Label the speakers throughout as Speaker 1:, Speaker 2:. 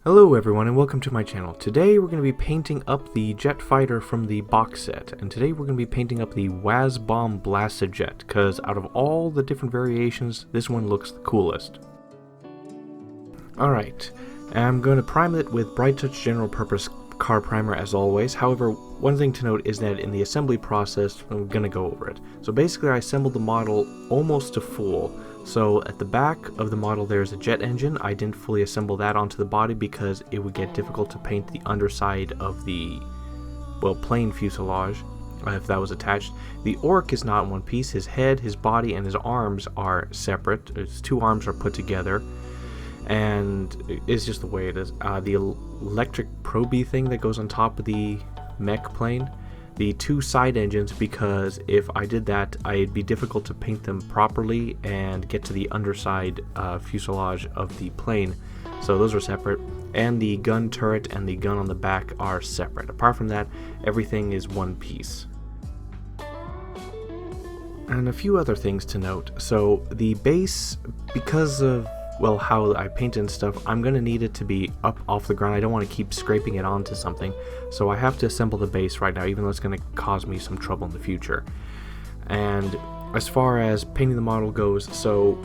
Speaker 1: Hello everyone and welcome to my channel. Today we're going to be painting up the jet fighter from the box set, and today we're going to be painting up the Wazbom Blastajet, because out of all the different variations, this one looks the coolest. Alright, I'm going to prime it with Bright Touch General Purpose Car Primer as always. However, one thing to note is that in the assembly process, I'm going to go over it. So basically I assembled the model almost to full. So at the back of the model there's a jet engine. I didn't fully assemble that onto the body because it would get difficult to paint the underside of the, well, plane fuselage if that was attached. The Ork is not in one piece. His head, his body, and his arms are separate. His two arms are put together, and it's just the way it is. The electric proby thing that goes on top of the mech plane, the two side engines, because if I did that, it'd be difficult to paint them properly and get to the underside fuselage of the plane. So those are separate, and the gun turret and the gun on the back are separate. Apart from that, everything is one piece. And a few other things to note. So the base, because of, well, how I painted and stuff, I'm going to need it to be up off the ground. I don't want to keep scraping it onto something, so I have to assemble the base right now, even though it's going to cause me some trouble in the future. And as far as painting the model goes, so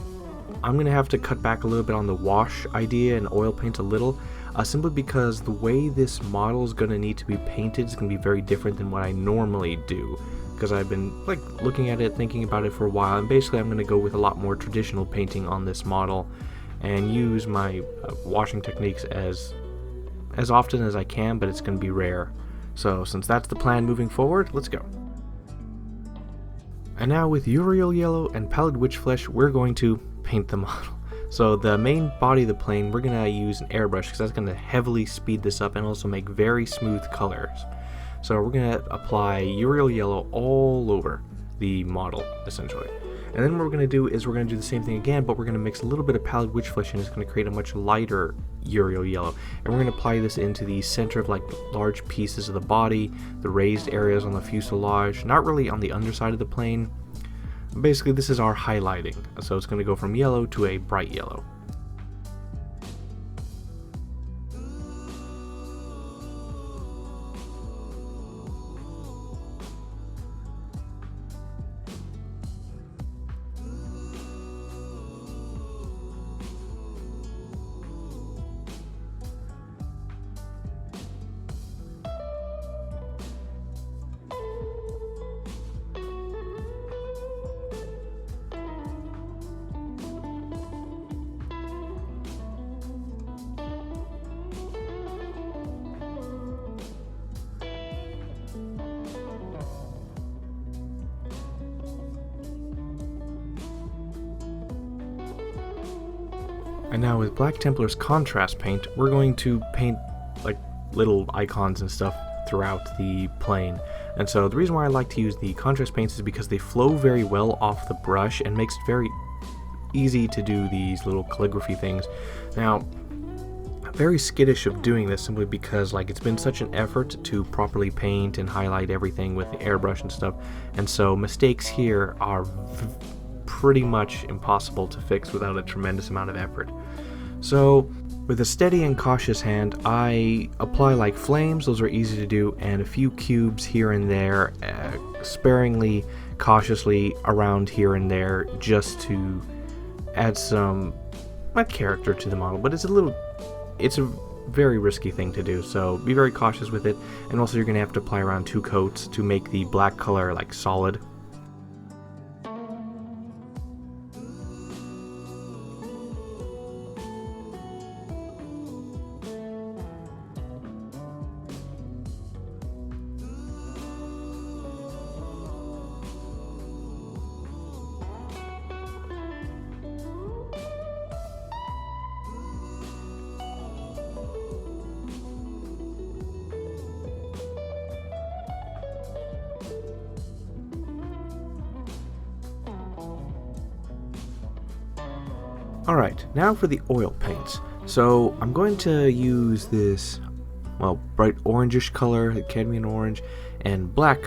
Speaker 1: I'm going to have to cut back a little bit on the wash idea and oil paint a little, simply because the way this model is going to need to be painted is going to be very different than what I normally do. Because I've been like looking at it, thinking about it for a while, and basically I'm going to go with a lot more traditional painting on this model and use my washing techniques as often as I can, but it's going to be rare. So since that's the plan moving forward, let's go. And now with Uriel Yellow and Pallid Witch Flesh, we're going to paint the model. So the main body of the plane, we're going to use an airbrush because that's going to heavily speed this up and also make very smooth colors. So we're going to apply Uriel Yellow all over the model, essentially. And then what we're going to do is we're going to do the same thing again, but we're going to mix a little bit of Pallid Witch Flesh, and it's going to create a much lighter Uriel Yellow. And we're going to apply this into the center of like large pieces of the body, the raised areas on the fuselage, not really on the underside of the plane. Basically, this is our highlighting. So it's going to go from yellow to a bright yellow. And now with Black Templar's contrast paint, we're going to paint like little icons and stuff throughout the plane. And so the reason why I like to use the contrast paints is because they flow very well off the brush and makes it very easy to do these little calligraphy things. Now, I'm very skittish of doing this simply because like it's been such an effort to properly paint and highlight everything with the airbrush and stuff, and so mistakes here are pretty much impossible to fix without a tremendous amount of effort. So with a steady and cautious hand, I apply like flames, those are easy to do, and a few cubes here and there, sparingly, cautiously around here and there, just to add some character to the model. But it's a very risky thing to do, so be very cautious with it. And also you're going to have to apply around 2 coats to make the black color like solid. Alright, now for the oil paints. So I'm going to use this, well, bright orangish color, cadmium orange, and black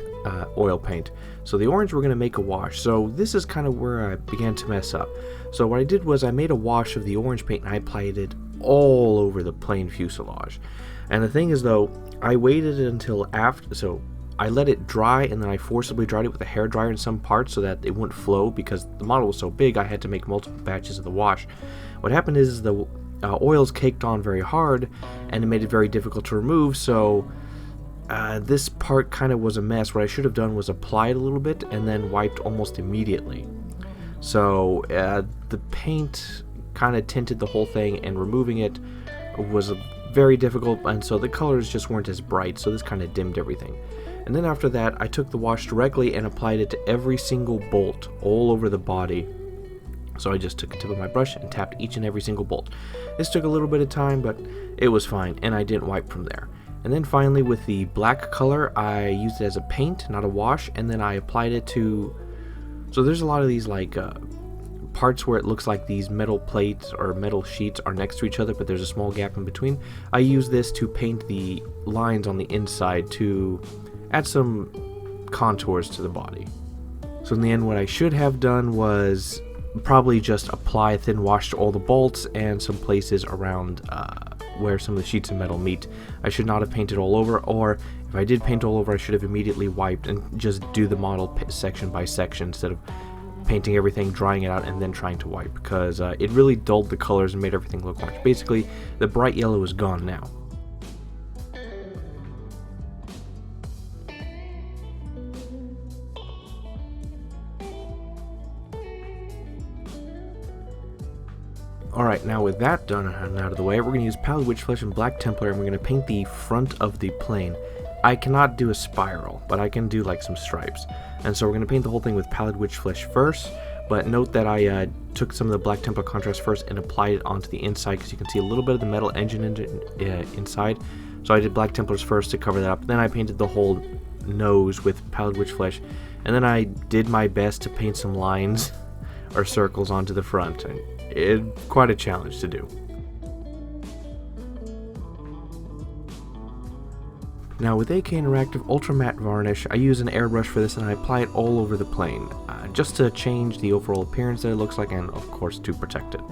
Speaker 1: oil paint. So the orange we're going to make a wash. So this is kind of where I began to mess up. So what I did was I made a wash of the orange paint and I applied it all over the plane fuselage. And the thing is though, I waited until after, so I let it dry and then I forcibly dried it with a hairdryer in some parts so that it wouldn't flow, because the model was so big I had to make multiple batches of the wash. What happened is the oils caked on very hard and it made it very difficult to remove, so this part kind of was a mess. What I should have done was apply it a little bit and then wiped almost immediately. So the paint kind of tinted the whole thing, and removing it was very difficult, and so the colors just weren't as bright, so this kind of dimmed everything. And then after that, I took the wash directly and applied it to every single bolt all over the body. So I just took a tip of my brush and tapped each and every single bolt. This took a little bit of time, but it was fine, and I didn't wipe from there. And then finally, with the black color, I used it as a paint, not a wash, and then I applied it to... So there's a lot of these like parts where it looks like these metal plates or metal sheets are next to each other, but there's a small gap in between. I use this to paint the lines on the inside to add some contours to the body. So in the end, what I should have done was probably just apply a thin wash to all the bolts and some places around where some of the sheets of metal meet. I should not have painted all over, or if I did paint all over, I should have immediately wiped and just do the model section by section instead of painting everything, drying it out, and then trying to wipe, because it really dulled the colors and made everything look orange. Basically, the bright yellow is gone now. Alright, now with that done and out of the way, we're going to use Pallid Witch Flesh and Black Templar, and we're going to paint the front of the plane. I cannot do a spiral, but I can do like some stripes. And so we're going to paint the whole thing with Pallid Witch Flesh first, but note that I took some of the Black Templar contrast first and applied it onto the inside, because you can see a little bit of the metal engine inside. So I did Black Templars first to cover that up, then I painted the whole nose with Pallid Witch Flesh, and then I did my best to paint some lines or circles onto the front. And it's quite a challenge to do. Now with AK Interactive Ultra Matte Varnish, I use an airbrush for this and I apply it all over the plane, just to change the overall appearance that it looks like, and of course to protect it.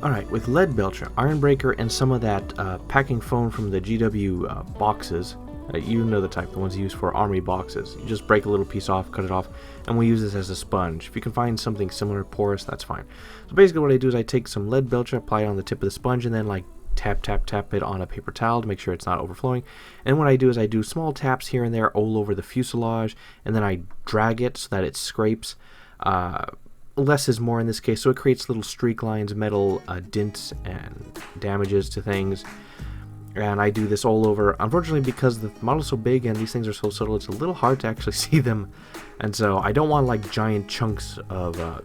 Speaker 1: Alright, with Lead Belcher, Iron Breaker, and some of that packing foam from the GW boxes, you know the type, the ones used for army boxes. You just break a little piece off, cut it off, and we use this as a sponge. If you can find something similar porous, that's fine. So basically what I do is I take some Lead Belcher, apply it on the tip of the sponge, and then like tap it on a paper towel to make sure it's not overflowing. And what I do is I do small taps here and there all over the fuselage, and then I drag it so that it scrapes. Less is more in this case, so it creates little streak lines, metal dents, and damages to things. And I do this all over. Unfortunately, because the model's so big and these things are so subtle, it's a little hard to actually see them. And so I don't want like giant chunks of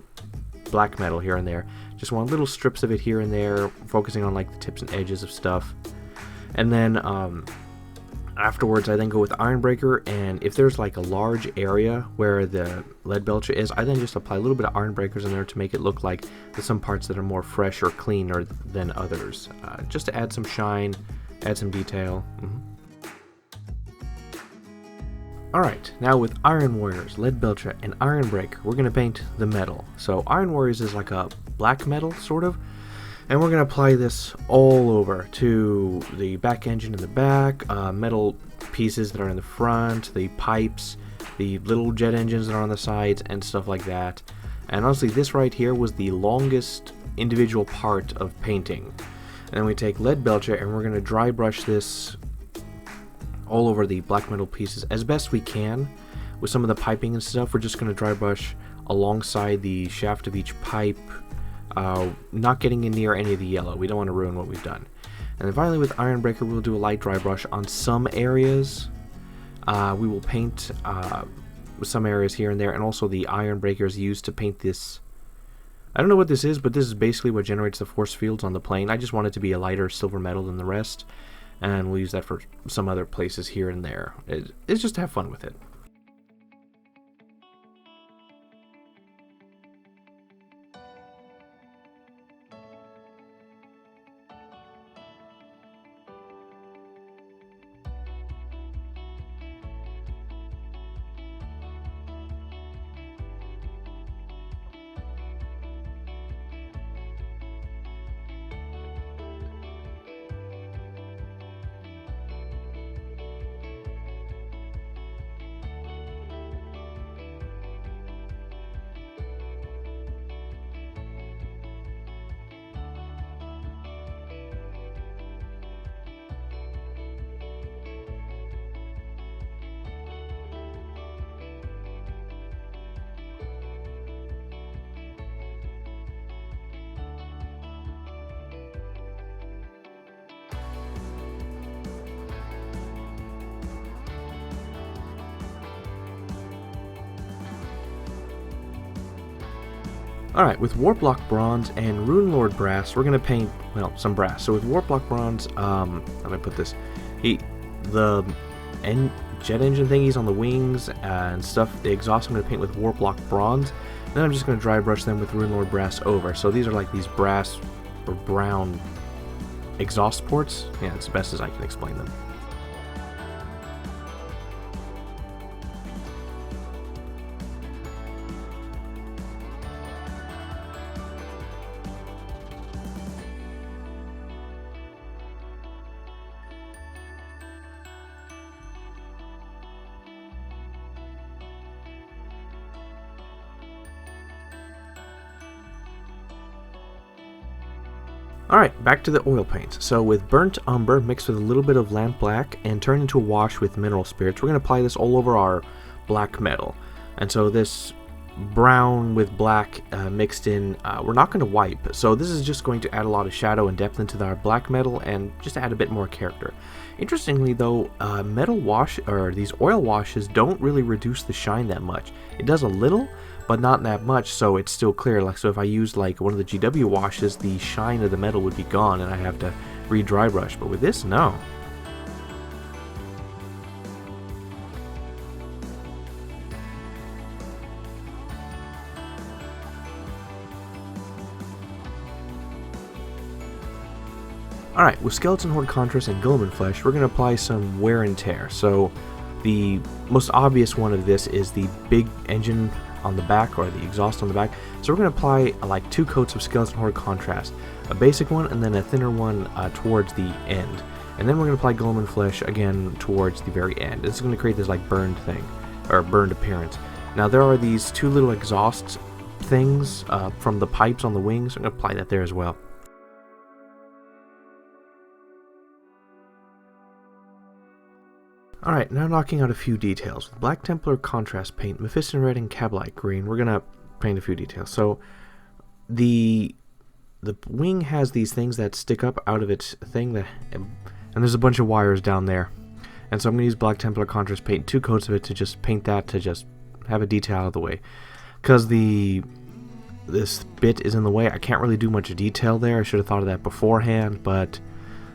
Speaker 1: black metal here and there. Just want little strips of it here and there, focusing on like the tips and edges of stuff. And then afterwards, I then go with Iron Breaker, and if there's like a large area where the Lead Belcher is, I then just apply a little bit of Iron Breakers in there to make it look like there's some parts that are more fresh or cleaner than others, just to add some shine, add some detail. Alright, now with Iron Warriors, Lead Belcher, and Iron Breaker, we're going to paint the metal. So Iron Warriors is like a black metal, sort of, and we're going to apply this all over to the back engine in the back, metal pieces that are in the front, the pipes, the little jet engines that are on the sides, and stuff like that. And honestly, this right here was the longest individual part of painting. And then we take Lead Belcher and we're going to dry brush this all over the black metal pieces as best we can. With some of the piping and stuff, we're just going to dry brush alongside the shaft of each pipe, not getting in near any of the yellow. We don't want to ruin what we've done. And then finally with Iron Breaker, we'll do a light dry brush on some areas. We will paint with some areas here and there, and also the Iron Breaker is used to paint this. I don't know what this is, but this is basically what generates the force fields on the plane. I just want it to be a lighter silver metal than the rest, and we'll use that for some other places here and there. It's just to have fun with it. Alright, with Warplock Bronze and Rune Lord Brass, we're going to paint, well, some brass. So with Warplock Bronze, how do I put this? The jet engine thingies on the wings and stuff, the exhaust I'm going to paint with Warplock Bronze. Then I'm just going to dry brush them with Rune Lord Brass over. So these are like these brass or brown exhaust ports. Yeah, it's the best as I can explain them. Alright, back to the oil paints. So with Burnt Umber mixed with a little bit of Lamp Black and turned into a wash with Mineral Spirits, we're going to apply this all over our black metal. And so this brown with black mixed in, we're not going to wipe. So this is just going to add a lot of shadow and depth into our black metal and just add a bit more character. Interestingly though, metal wash, or these oil washes don't really reduce the shine that much. It does a little, but not that much, so it's still clear. Like, so if I use like one of the GW washes, the shine of the metal would be gone and I have to re-dry brush, but with this, no. Alright, with Skeleton Horde Contrast and Guilliman Flesh, we're going to apply some wear and tear. So the most obvious one of this is the big engine on the back, or the exhaust on the back. So we're going to apply like 2 coats of Skeleton Horde Contrast, a basic one and then a thinner one towards the end. And then we're going to apply Guilliman Flesh again towards the very end. It's going to create this like burned thing, or burned appearance. Now there are these 2 little exhaust things from the pipes on the wings. I'm going to apply that there as well. Alright, now knocking out a few details. With Black Templar Contrast Paint, Mephiston Red, and Cablite Green, we're going to paint a few details. So, the wing has these things that stick up out of its thing, and there's a bunch of wires down there. And so I'm going to use Black Templar Contrast Paint, 2 coats of it to just paint that, to just have a detail out of the way. Because this bit is in the way, I can't really do much detail there. I should have thought of that beforehand, but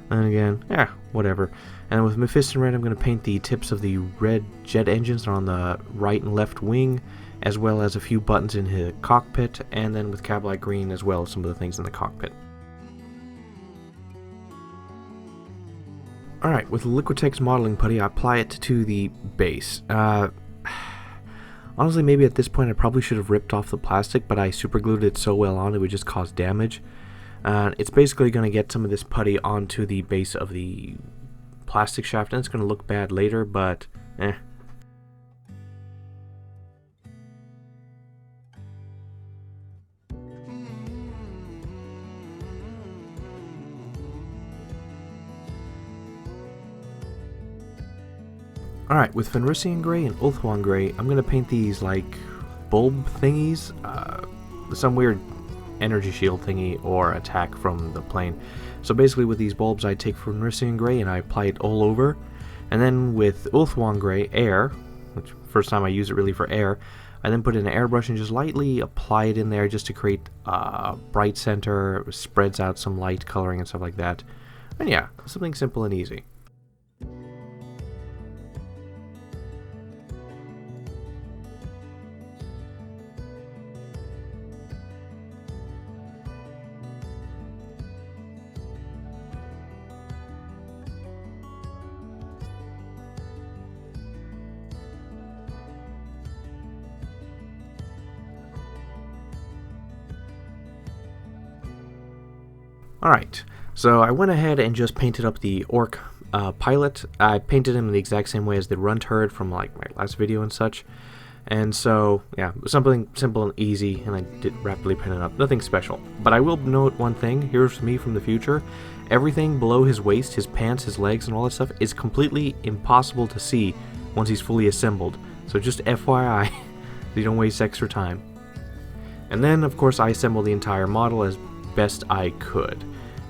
Speaker 1: then again, yeah, whatever. And with Mephiston Red, I'm going to paint the tips of the red jet engines on the right and left wing, as well as a few buttons in his cockpit, and then with Cablite Green as well as some of the things in the cockpit. Alright, with Liquitex modeling putty, I apply it to the base. Honestly, maybe at this point I probably should have ripped off the plastic, but I superglued it so well on it would just cause damage. It's basically going to get some of this putty onto the base of the plastic shaft, and it's going to look bad later, but eh. Alright, with Fenrisian Grey and Ulthuan Grey, I'm going to paint these like bulb thingies, some weird energy shield thingy or attack from the plane. So basically with these bulbs I take Fenrisian Grey and I apply it all over, and then with Ulthuan Grey air, which first time I use it really for air, I then put in an airbrush and just lightly apply it in there just to create a bright center, spreads out some light coloring and stuff like that. And yeah, something simple and easy. Alright, so I went ahead and just painted up the Ork pilot. I painted him in the exact same way as the run turret from like my last video and such. And so, yeah, something simple and easy, and I did rapidly paint it up. Nothing special. But I will note one thing, here's me from the future. Everything below his waist, his pants, his legs, and all that stuff is completely impossible to see once he's fully assembled. So just FYI, so you don't waste extra time. And then, of course, I assembled the entire model as best I could.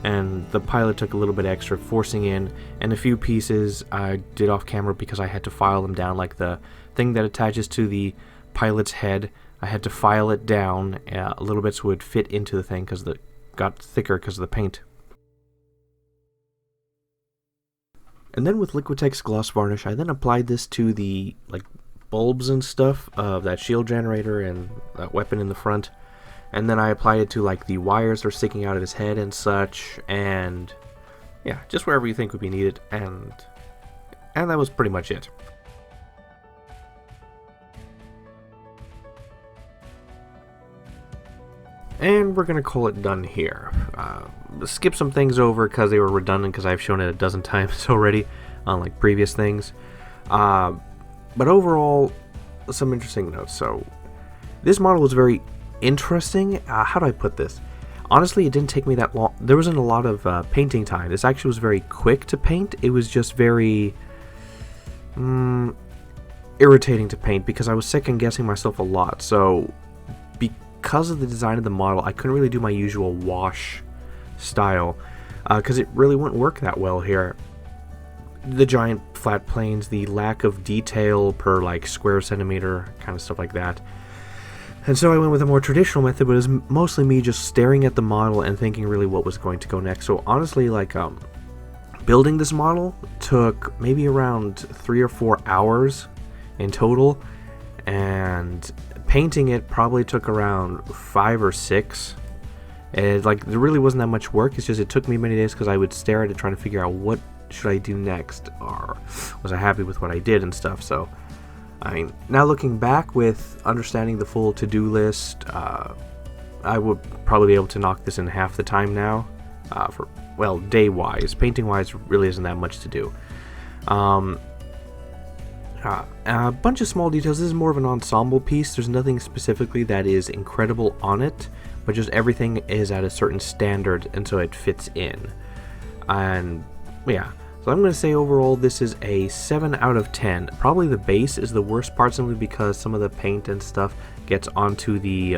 Speaker 1: And the pilot took a little bit extra forcing in, and a few pieces I did off camera because I had to file them down, like the thing that attaches to the pilot's head. I had to file it down a little bit so it would fit into the thing because it got thicker because of the paint. And then with Liquitex gloss varnish, I then applied this to the bulbs and stuff of that shield generator and that weapon in the front. And then I applied it to the wires that are sticking out of his head and such, and yeah, just wherever you think would be needed, and that was pretty much it. And we're going to call it done here. Skip some things over because they were redundant because I've shown it a dozen times already on previous things. But overall, some interesting notes. So this model was very interesting. How do I put this? Honestly, it didn't take me that long. There wasn't a lot of painting time. This actually was very quick to paint. It was just very irritating to paint because I was second guessing myself a lot. So because of the design of the model, I couldn't really do my usual wash style because it really wouldn't work that well here. The giant flat planes, the lack of detail per square centimeter, kind of stuff like that. And so I went with a more traditional method, but it was mostly me just staring at the model and thinking really what was going to go next. So honestly, building this model took maybe around 3 or 4 hours in total, and painting it probably took around 5 or 6. And there really wasn't that much work. It's just it took me many days because I would stare at it trying to figure out what should I do next, or was I happy with what I did and stuff. So I mean, now looking back with understanding the full to-do list, I would probably be able to knock this in half the time now. Well, day-wise. Painting-wise really isn't that much to do. A bunch of small details. This is more of an ensemble piece. There's nothing specifically that is incredible on it, but just everything is at a certain standard, and so it fits in. And yeah, so I'm going to say overall this is a 7 out of 10. Probably the base is the worst part simply because some of the paint and stuff gets onto the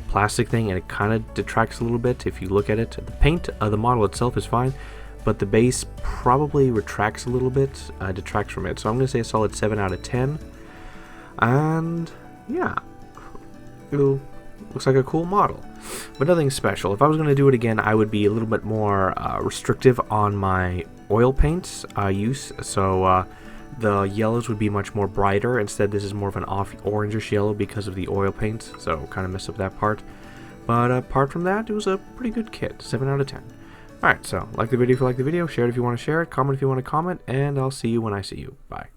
Speaker 1: plastic thing and it kind of detracts a little bit if you look at it. The paint of the model itself is fine, but the base probably retracts a little bit, detracts from it. So I'm going to say a solid 7 out of 10. And yeah, it looks like a cool model, but nothing special. If I was going to do it again, I would be a little bit more restrictive on my oil paints use. So the yellows would be much more brighter. Instead, this is more of an off orangish yellow because of the oil paints, so kind of messed up that part. But apart from that, it was a pretty good kit. 7 out of 10. Alright, so like the video if you like the video, share it if you want to share it, comment if you want to comment, and I'll see you when I see you. Bye.